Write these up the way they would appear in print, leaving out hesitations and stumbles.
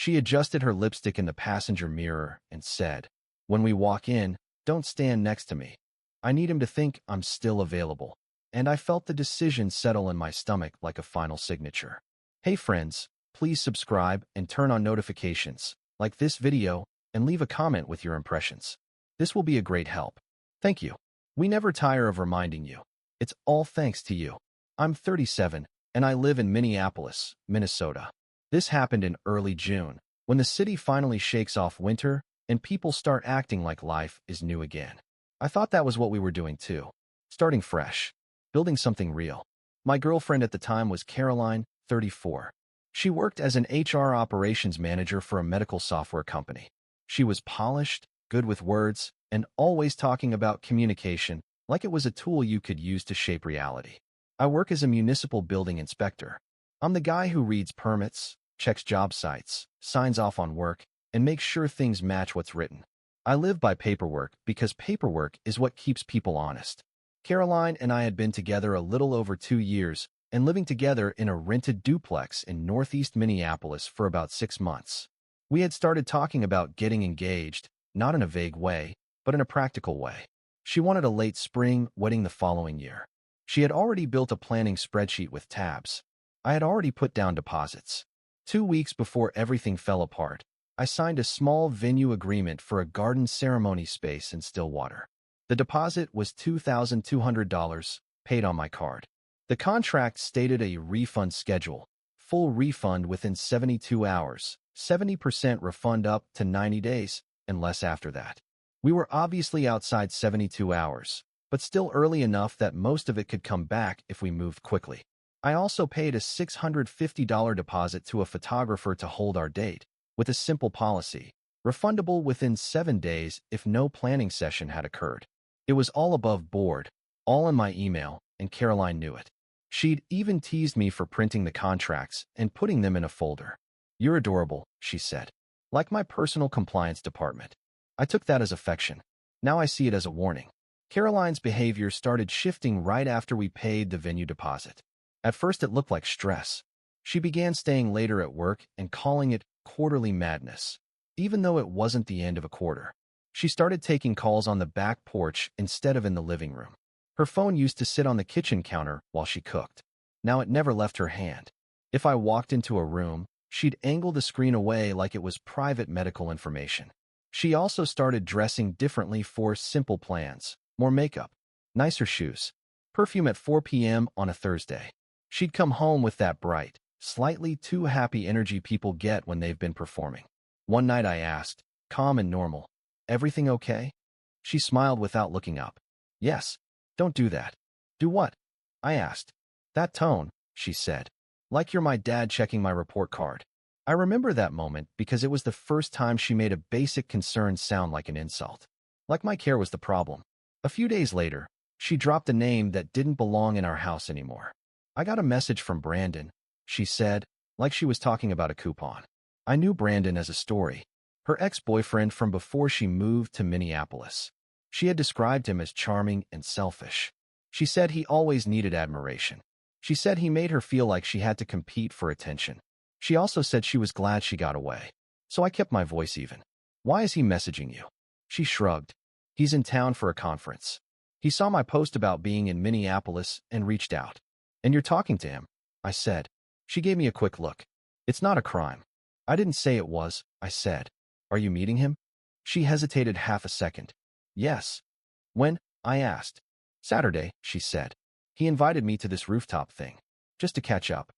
She adjusted her lipstick in the passenger mirror and said, "When we walk in, don't stand next to me. I need him to think I'm still available." And I felt the decision settle in my stomach like a final signature. Hey friends, please subscribe and turn on notifications, like this video, and leave a comment with your impressions. This will be a great help. Thank you. We never tire of reminding you. It's all thanks to you. I'm 37, and I live in Minneapolis, Minnesota. This happened in early June, when the city finally shakes off winter and people start acting like life is new again. I thought that was what we were doing too. Starting fresh. Building something real. My girlfriend at the time was Caroline, 34. She worked as an HR operations manager for a medical software company. She was polished, good with words, and always talking about communication like it was a tool you could use to shape reality. I work as a municipal building inspector. I'm the guy who reads permits, checks job sites, signs off on work, and makes sure things match what's written. I live by paperwork because paperwork is what keeps people honest. Caroline and I had been together a little over 2 years and living together in a rented duplex in northeast Minneapolis for about 6 months. We had started talking about getting engaged, not in a vague way, but in a practical way. She wanted a late spring wedding the following year. She had already built a planning spreadsheet with tabs. I had already put down deposits. 2 weeks before everything fell apart, I signed a small venue agreement for a garden ceremony space in Stillwater. The deposit was $2,200, paid on my card. The contract stated a refund schedule, full refund within 72 hours, 70% refund up to 90 days, and less after that. We were obviously outside 72 hours, but still early enough that most of it could come back if we moved quickly. I also paid a $650 deposit to a photographer to hold our date, with a simple policy, refundable within 7 days if no planning session had occurred. It was all above board, all in my email, and Caroline knew it. She'd even teased me for printing the contracts and putting them in a folder. "You're adorable," she said. "Like my personal compliance department." I took that as affection. Now I see it as a warning. Caroline's behavior started shifting right after we paid the venue deposit. At first it looked like stress. She began staying later at work and calling it quarterly madness, even though it wasn't the end of a quarter. She started taking calls on the back porch instead of in the living room. Her phone used to sit on the kitchen counter while she cooked. Now it never left her hand. If I walked into a room, she'd angle the screen away like it was private medical information. She also started dressing differently for simple plans, more makeup, nicer shoes, perfume at 4 p.m. on a Thursday. She'd come home with that bright, slightly too happy energy people get when they've been performing. One night I asked, calm and normal, "Everything okay?" She smiled without looking up. "Yes." "Don't do that." "Do what?" I asked. "That tone," she said. "Like you're my dad checking my report card." I remember that moment because it was the first time she made a basic concern sound like an insult. Like my care was the problem. A few days later, she dropped a name that didn't belong in our house anymore. "I got a message from Brandon," she said, like she was talking about a coupon. I knew Brandon as a story. Her ex-boyfriend from before she moved to Minneapolis. She had described him as charming and selfish. She said he always needed admiration. She said he made her feel like she had to compete for attention. She also said she was glad she got away. So I kept my voice even. "Why is he messaging you?" She shrugged. "He's in town for a conference. He saw my post about being in Minneapolis and reached out." "And you're talking to him?" I said. She gave me a quick look. "It's not a crime." "I didn't say it was," I said. "Are you meeting him?" She hesitated half a second. "Yes." "When?" I asked. "Saturday," she said. "He invited me to this rooftop thing. Just to catch up."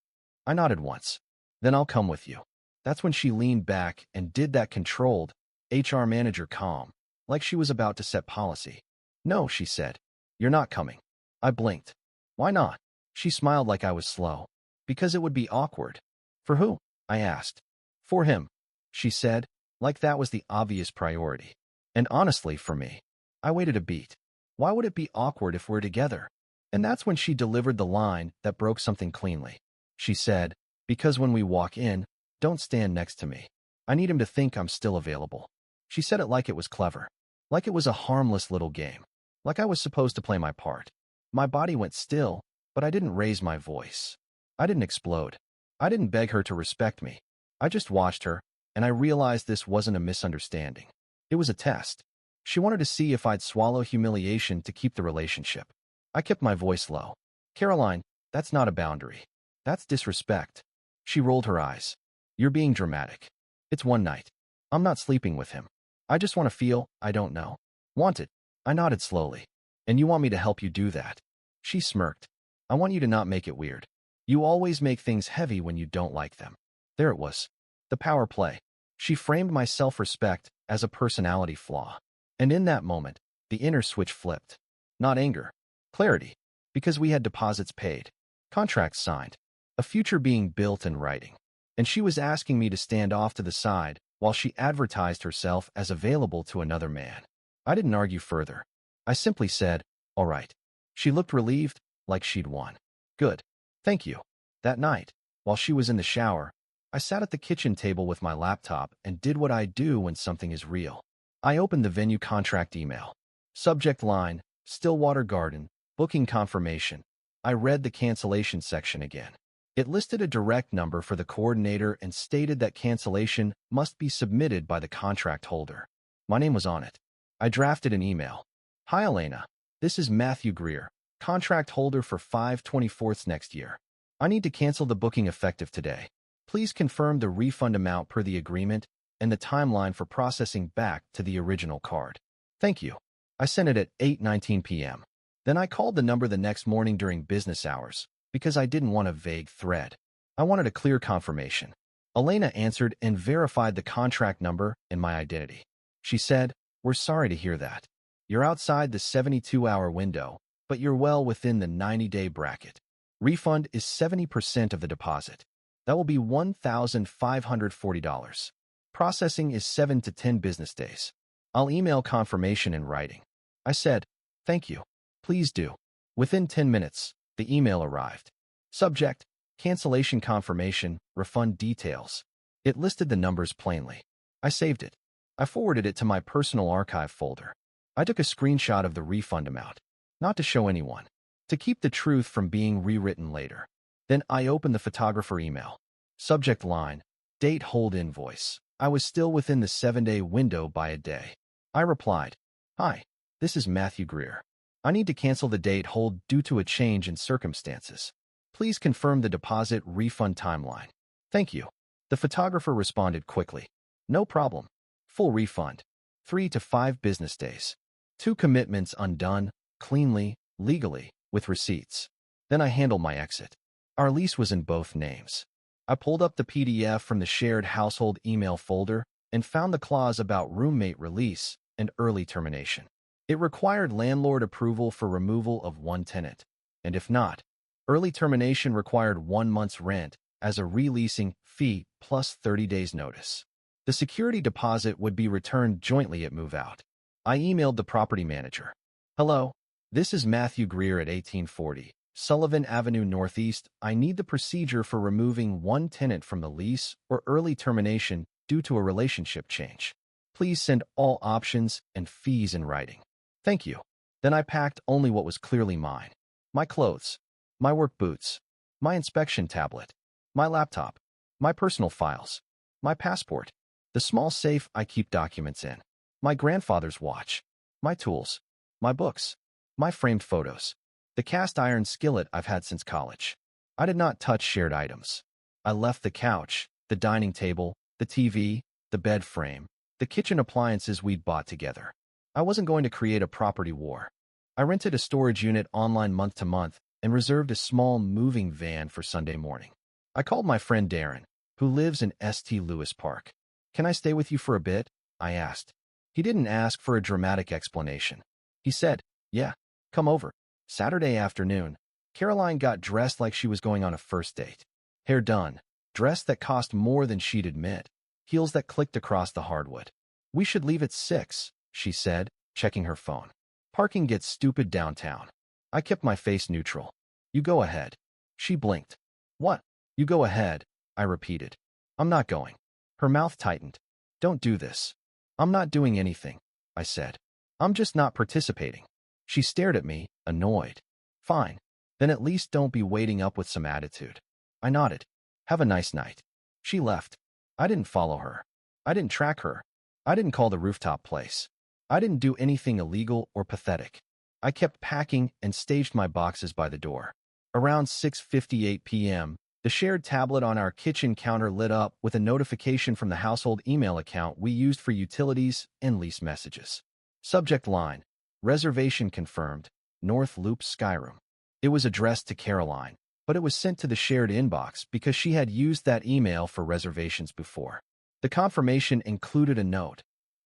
I nodded once. "Then I'll come with you." That's when she leaned back and did that controlled, HR manager calm, like she was about to set policy. "No," she said. "You're not coming." I blinked. "Why not?" She smiled like I was slow. "Because it would be awkward." "For who?" I asked. "For him," she said, like that was the obvious priority. And honestly, for me, I waited a beat. Why would it be awkward if we're together? And that's when she delivered the line that broke something cleanly. She said, "Because when we walk in, don't stand next to me. I need him to think I'm still available." She said it like it was clever, like it was a harmless little game, like I was supposed to play my part. My body went still, but I didn't raise my voice. I didn't explode. I didn't beg her to respect me. I just watched her, and I realized this wasn't a misunderstanding. It was a test. She wanted to see if I'd swallow humiliation to keep the relationship. I kept my voice low. Caroline, that's not a boundary. That's disrespect. She rolled her eyes. You're being dramatic. It's one night. I'm not sleeping with him. I just want to feel, I don't know. Want it? I nodded slowly. And you want me to help you do that? She smirked. I want you to not make it weird. You always make things heavy when you don't like them. There it was. The power play. She framed my self-respect as a personality flaw. And in that moment, the inner switch flipped. Not anger. Clarity. Because we had deposits paid. Contracts signed. A future being built in writing. And she was asking me to stand off to the side while she advertised herself as available to another man. I didn't argue further. I simply said, all right. She looked relieved, like she'd won. Good. Thank you. That night, while she was in the shower, I sat at the kitchen table with my laptop and did what I do when something is real. I opened the venue contract email. Subject line, Stillwater Garden, booking confirmation. I read the cancellation section again. It listed a direct number for the coordinator and stated that cancellation must be submitted by the contract holder. My name was on it. I drafted an email. Hi, Elena. This is Matthew Greer, contract holder for 5/24 next year. I need to cancel the booking effective today. Please confirm the refund amount per the agreement and the timeline for processing back to the original card. Thank you. I sent it at 8:19 p.m. Then I called the number the next morning during business hours because I didn't want a vague thread. I wanted a clear confirmation. Elena answered and verified the contract number and my identity. She said, "We're sorry to hear that. You're outside the 72-hour window, but you're well within the 90-day bracket. Refund is 70% of the deposit. That will be $1,540. Processing is 7 to 10 business days. I'll email confirmation in writing." I said, "Thank you. Please do." Within 10 minutes, the email arrived. Subject, cancellation confirmation, refund details. It listed the numbers plainly. I saved it. I forwarded it to my personal archive folder. I took a screenshot of the refund amount, not to show anyone, to keep the truth from being rewritten later. Then I opened the photographer email. Subject line, date hold invoice. I was still within the 7-day window by a day. I replied, "Hi, this is Matthew Greer. I need to cancel the date hold due to a change in circumstances. Please confirm the deposit refund timeline. Thank you." The photographer responded quickly. "No problem. Full refund. 3 to 5 business days. 2 commitments undone, cleanly, legally, with receipts." Then I handled my exit. Our lease was in both names. I pulled up the PDF from the shared household email folder and found the clause about roommate release and early termination. It required landlord approval for removal of one tenant, and if not, early termination required 1 month's rent as a releasing fee plus 30 days notice. The security deposit would be returned jointly at move-out. I emailed the property manager. "Hello, this is Matthew Greer at 1840 Sullivan Avenue Northeast. I need the procedure for removing one tenant from the lease or early termination due to a relationship change. Please send all options and fees in writing. Thank you." Then I packed only what was clearly mine. My clothes, my work boots, my inspection tablet, my laptop, my personal files, my passport, the small safe I keep documents in, my grandfather's watch, my tools, my books, my framed photos, the cast iron skillet I've had since college. I did not touch shared items. I left the couch, the dining table, the TV, the bed frame, the kitchen appliances we'd bought together. I wasn't going to create a property war. I rented a storage unit online month to month and reserved a small moving van for Sunday morning. I called my friend Darren, who lives in St. Louis Park. "Can I stay with you for a bit?" I asked. He didn't ask for a dramatic explanation. He said, "Yeah, come over." Saturday afternoon, Caroline got dressed like she was going on a first date. Hair done, dress that cost more than she'd admit, heels that clicked across the hardwood. "We should leave at 6, she said, checking her phone. "Parking gets stupid downtown." I kept my face neutral. "You go ahead." She blinked. "What? You go ahead," I repeated. "I'm not going." Her mouth tightened. "Don't do this." "I'm not doing anything," I said. "I'm just not participating." She stared at me, annoyed. "Fine. Then at least don't be waiting up with some attitude." I nodded. "Have a nice night." She left. I didn't follow her. I didn't track her. I didn't call the rooftop place. I didn't do anything illegal or pathetic. I kept packing and staged my boxes by the door. Around 6:58 p.m., the shared tablet on our kitchen counter lit up with a notification from the household email account we used for utilities and lease messages. Subject line: Reservation confirmed, North Loop Skyroom. It was addressed to Caroline, but it was sent to the shared inbox because she had used that email for reservations before. The confirmation included a note: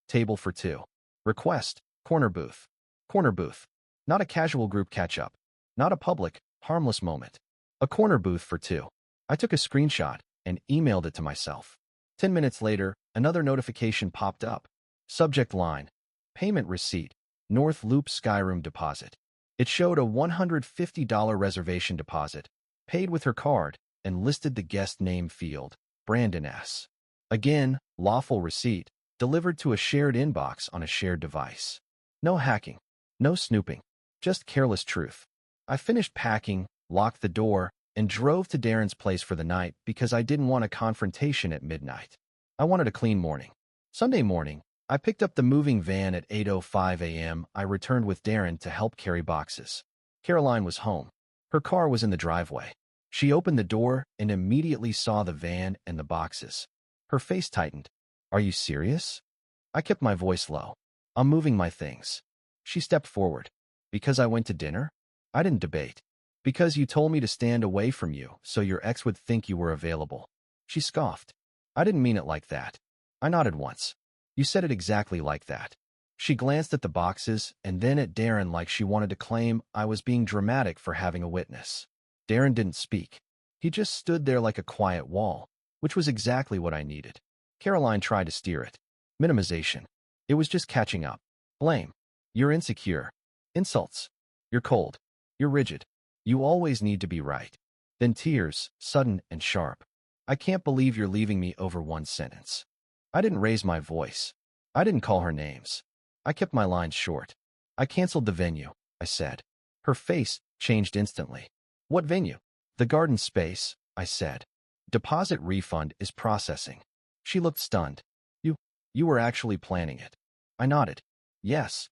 Table for two. Request: corner booth. Corner booth. Not a casual group catch-up. Not a public, harmless moment. A corner booth for two. I took a screenshot and emailed it to myself. 10 minutes later, another notification popped up. Subject line: Payment receipt, North Loop Skyroom deposit. It showed a $150 reservation deposit, paid with her card, and listed the guest name field, Brandon S. Again, lawful receipt, delivered to a shared inbox on a shared device. No hacking, no snooping, just careless truth. I finished packing, locked the door, and drove to Darren's place for the night because I didn't want a confrontation at midnight. I wanted a clean morning. Sunday morning, I picked up the moving van at 8:05 a.m. I returned with Darren to help carry boxes. Caroline was home. Her car was in the driveway. She opened the door and immediately saw the van and the boxes. Her face tightened. Are you serious? I kept my voice low. I'm moving my things. She stepped forward. Because I went to dinner? I didn't debate. Because you told me to stand away from you so your ex would think you were available. She scoffed. I didn't mean it like that. I nodded once. You said it exactly like that. She glanced at the boxes and then at Darren like she wanted to claim I was being dramatic for having a witness. Darren didn't speak. He just stood there like a quiet wall, which was exactly what I needed. Caroline tried to steer it. Minimization. It was just catching up. Blame. You're insecure. Insults. You're cold. You're rigid. You always need to be right. Then tears, sudden and sharp. I can't believe you're leaving me over one sentence. I didn't raise my voice. I didn't call her names. I kept my lines short. I canceled the venue, I said. Her face changed instantly. What venue? The garden space, I said. Deposit refund is processing. She looked stunned. You were actually planning it. I nodded. Yes.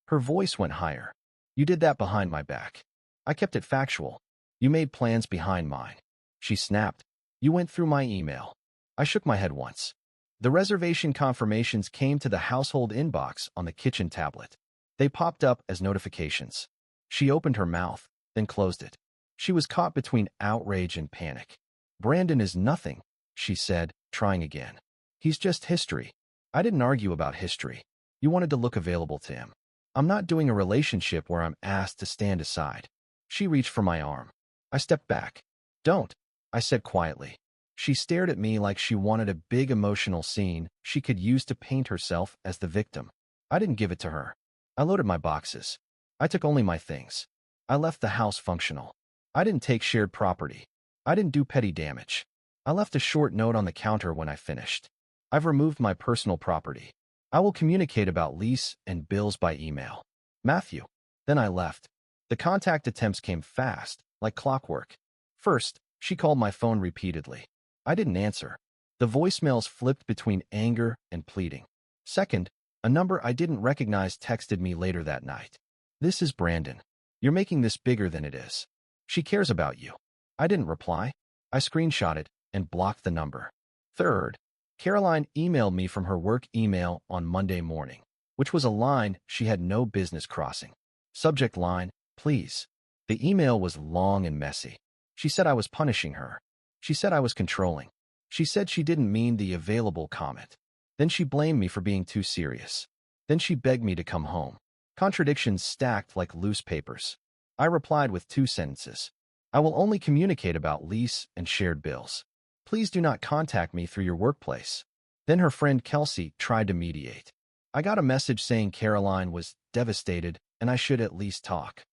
Her voice went higher. You did that behind my back. I kept it factual. You made plans behind mine. She snapped. You went through my email. I shook my head once. The reservation confirmations came to the household inbox on the kitchen tablet. They popped up as notifications. She opened her mouth, then closed it. She was caught between outrage and panic. Brandon is nothing, she said, trying again. He's just history. I didn't argue about history. You wanted to look available to him. I'm not doing a relationship where I'm asked to stand aside. She reached for my arm. I stepped back. Don't, I said quietly. She stared at me like she wanted a big emotional scene she could use to paint herself as the victim. I didn't give it to her. I loaded my boxes. I took only my things. I left the house functional. I didn't take shared property. I didn't do petty damage. I left a short note on the counter when I finished. I've removed my personal property. I will communicate about lease and bills by email. Matthew. Then I left. The contact attempts came fast, like clockwork. First, she called my phone repeatedly. I didn't answer. The voicemails flipped between anger and pleading. Second, a number I didn't recognize texted me later that night. This is Brandon. You're making this bigger than it is. She cares about you. I didn't reply. I screenshot it and blocked the number. Third, Caroline emailed me from her work email on Monday morning, which was a line she had no business crossing. Subject line, please. The email was long and messy. She said I was punishing her. She said I was controlling. She said she didn't mean the available comment. Then she blamed me for being too serious. Then she begged me to come home. Contradictions stacked like loose papers. I replied with 2 sentences. I will only communicate about lease and shared bills. Please do not contact me through your workplace. Then her friend Kelsey tried to mediate. I got a message saying Caroline was devastated and I should at least talk.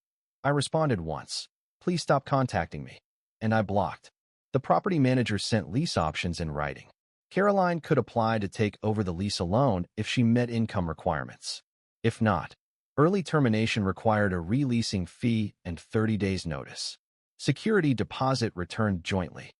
I responded once. Please stop contacting me. And I blocked. The property manager sent lease options in writing. Caroline could apply to take over the lease alone if she met income requirements. If not, early termination required a releasing fee and 30 days notice. Security deposit returned jointly.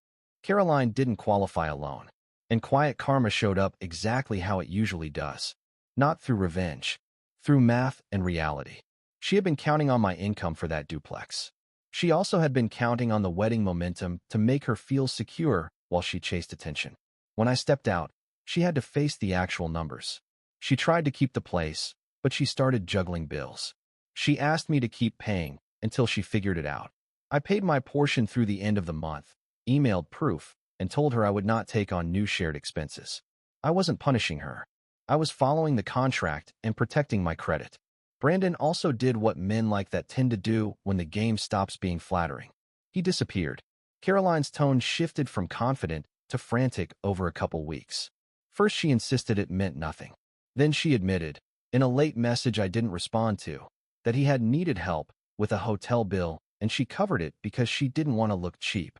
Caroline didn't qualify alone. And quiet karma showed up exactly how it usually does. Not through revenge. Through math and reality. She had been counting on my income for that duplex. She also had been counting on the wedding momentum to make her feel secure while she chased attention. When I stepped out, she had to face the actual numbers. She tried to keep the place, but she started juggling bills. She asked me to keep paying until she figured it out. I paid my portion through the end of the month, emailed proof, and told her I would not take on new shared expenses. I wasn't punishing her. I was following the contract and protecting my credit. Brandon also did what men like that tend to do when the game stops being flattering. He disappeared. Caroline's tone shifted from confident to frantic over a couple weeks. First, she insisted it meant nothing. Then she admitted, in a late message I didn't respond to, that he had needed help with a hotel bill and she covered it because she didn't want to look cheap.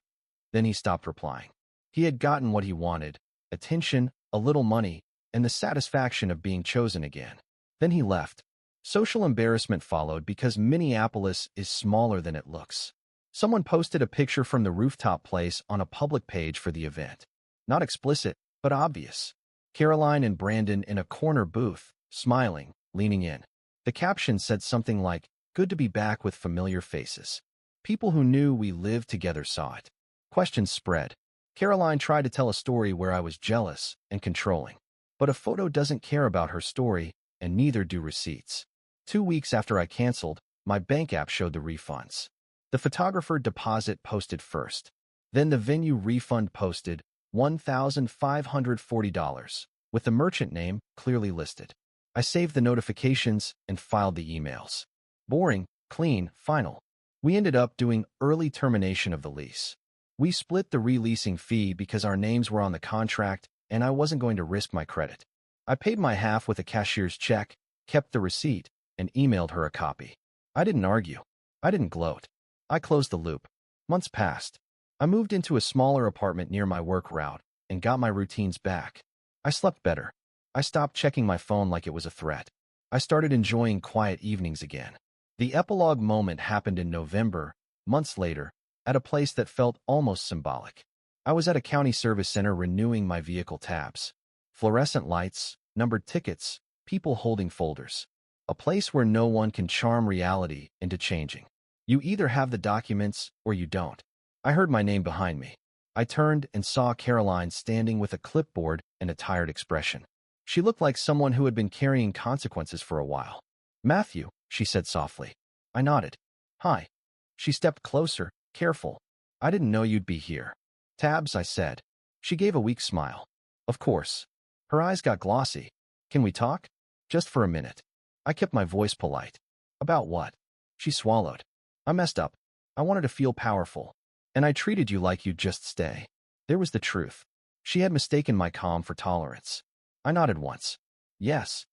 Then he stopped replying. He had gotten what he wanted, attention, a little money, and the satisfaction of being chosen again. Then he left. Social embarrassment followed because Minneapolis is smaller than it looks. Someone posted a picture from the rooftop place on a public page for the event. Not explicit, but obvious. Caroline and Brandon in a corner booth, smiling, leaning in. The caption said something like, "Good to be back with familiar faces." People who knew we lived together saw it. Questions spread. Caroline tried to tell a story where I was jealous and controlling. But a photo doesn't care about her story, and neither do receipts. 2 weeks after I canceled, my bank app showed the refunds. The photographer deposit posted first. Then the venue refund posted $1,540, with the merchant name clearly listed. I saved the notifications and filed the emails. Boring, clean, final. We ended up doing early termination of the lease. We split the releasing fee because our names were on the contract and I wasn't going to risk my credit. I paid my half with a cashier's check, kept the receipt, and emailed her a copy. I didn't argue. I didn't gloat. I closed the loop. Months passed. I moved into a smaller apartment near my work route and got my routines back. I slept better. I stopped checking my phone like it was a threat. I started enjoying quiet evenings again. The epilogue moment happened in November, months later, at a place that felt almost symbolic. I was at a county service center renewing my vehicle tabs. Fluorescent lights, numbered tickets, people holding folders. A place where no one can charm reality into changing. You either have the documents or you don't. I heard my name behind me. I turned and saw Caroline standing with a clipboard and a tired expression. She looked like someone who had been carrying consequences for a while. "Matthew," she said softly. I nodded. "Hi." She stepped closer, careful. "I didn't know you'd be here." "Tabs," I said. She gave a weak smile. "Of course." Her eyes got glossy. "Can we talk?" "Just for a minute." I kept my voice polite. "About what?" She swallowed. "I messed up. I wanted to feel powerful. And I treated you like you'd just stay." There was the truth. She had mistaken my calm for tolerance. I nodded once. "Yes."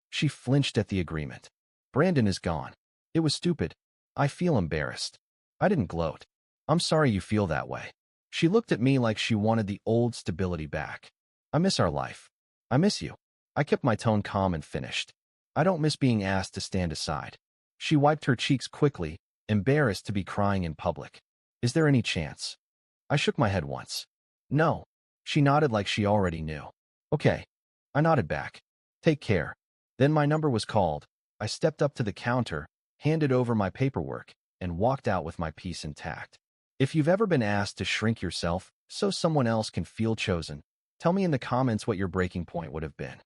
She flinched at the agreement. "Brandon is gone. It was stupid. I feel embarrassed." I didn't gloat. "I'm sorry you feel that way." She looked at me like she wanted the old stability back. "I miss our life. I miss you." I kept my tone calm and finished. "I don't miss being asked to stand aside." She wiped her cheeks quickly, embarrassed to be crying in public. "Is there any chance?" I shook my head once. "No." She nodded like she already knew. "Okay." I nodded back. "Take care." Then my number was called. I stepped up to the counter, handed over my paperwork, and walked out with my peace intact. If you've ever been asked to shrink yourself so someone else can feel chosen, tell me in the comments what your breaking point would have been.